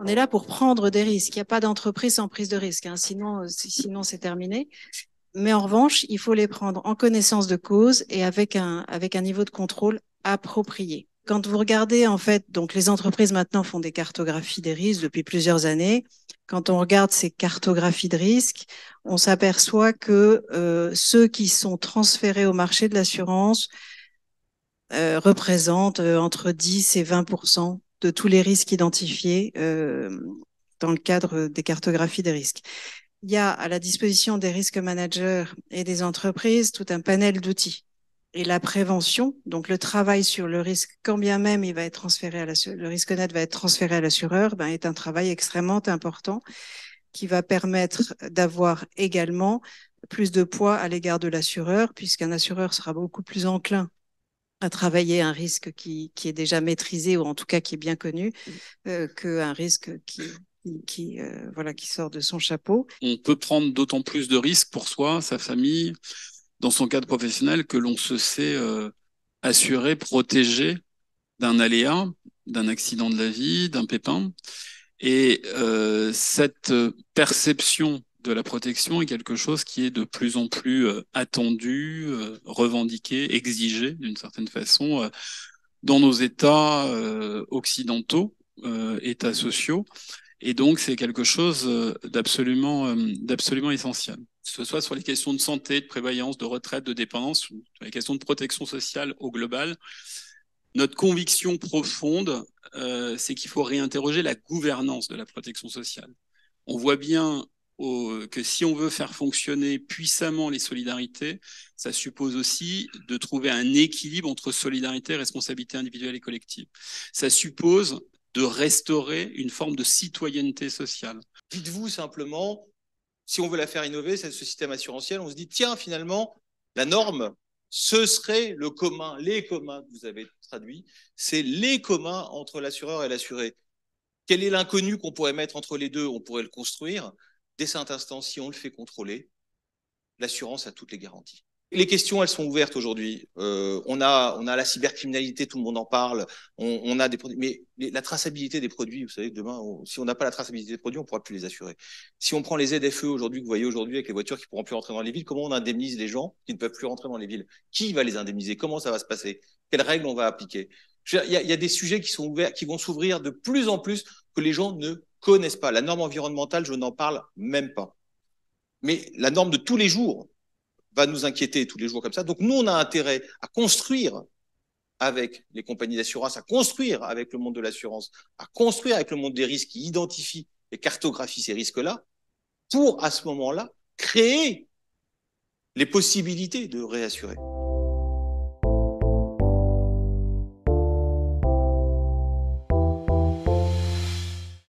On est là pour prendre des risques. Il n'y a pas d'entreprise sans prise de risque, hein. Sinon c'est terminé. Mais en revanche, il faut les prendre en connaissance de cause et avec un niveau de contrôle approprié. Quand vous regardez, en fait, donc les entreprises maintenant font des cartographies des risques depuis plusieurs années. Quand on regarde ces cartographies de risques, on s'aperçoit que ceux qui sont transférés au marché de l'assurance représentent entre 10 et 20% de tous les risques identifiés dans le cadre des cartographies des risques. Il y a à la disposition des risques managers et des entreprises tout un panel d'outils. Et la prévention, donc le travail sur le risque, quand bien même il va être transféré à le risque net va être transféré à l'assureur, ben, est un travail extrêmement important qui va permettre d'avoir également plus de poids à l'égard de l'assureur, puisqu'un assureur sera beaucoup plus enclin à travailler un risque qui est déjà maîtrisé ou en tout cas qui est bien connu qu'un risque voilà, qui sort de son chapeau. On peut prendre d'autant plus de risques pour soi, sa famille, dans son cadre professionnel, que l'on se sait assuré, protégé d'un aléa, d'un accident de la vie, d'un pépin. Et cette perception de la protection est quelque chose qui est de plus en plus attendu, revendiqué, exigé d'une certaine façon dans nos États occidentaux, États sociaux. Et donc, c'est quelque chose d'absolument essentiel. Que ce soit sur les questions de santé, de prévoyance, de retraite, de dépendance, sur les questions de protection sociale au global, notre conviction profonde, c'est qu'il faut réinterroger la gouvernance de la protection sociale. On voit bien que si on veut faire fonctionner puissamment les solidarités, ça suppose aussi de trouver un équilibre entre solidarité, responsabilité individuelle et collective. Ça suppose de restaurer une forme de citoyenneté sociale. Dites-vous simplement, si on veut la faire innover, ce système assurantiel, on se dit, tiens, finalement, la norme, ce serait le commun, les communs que vous avez traduit, c'est les communs entre l'assureur et l'assuré. Quel est l'inconnu qu'on pourrait mettre entre les deux? On pourrait le construire. Dès cet instant, si on le fait contrôler, l'assurance a toutes les garanties. Les questions, elles sont ouvertes aujourd'hui. On a la cybercriminalité, tout le monde en parle. On a des produits, mais la traçabilité des produits, vous savez, demain, si on n'a pas la traçabilité des produits, on ne pourra plus les assurer. Si on prend les ZFE aujourd'hui, que vous voyez aujourd'hui avec les voitures qui ne pourront plus rentrer dans les villes, comment on indemnise les gens qui ne peuvent plus rentrer dans les villes? Qui va les indemniser? Comment ça va se passer? Quelles règles on va appliquer? Il y a des sujets qui sont ouverts, qui vont s'ouvrir de plus en plus que les gens ne connaissent pas. La norme environnementale, je n'en parle même pas. Mais la norme de tous les jours va nous inquiéter tous les jours comme ça. Donc nous, on a intérêt à construire avec les compagnies d'assurance, à construire avec le monde de l'assurance, à construire avec le monde des risques qui identifie et cartographie ces risques-là, pour à ce moment-là créer les possibilités de réassurer.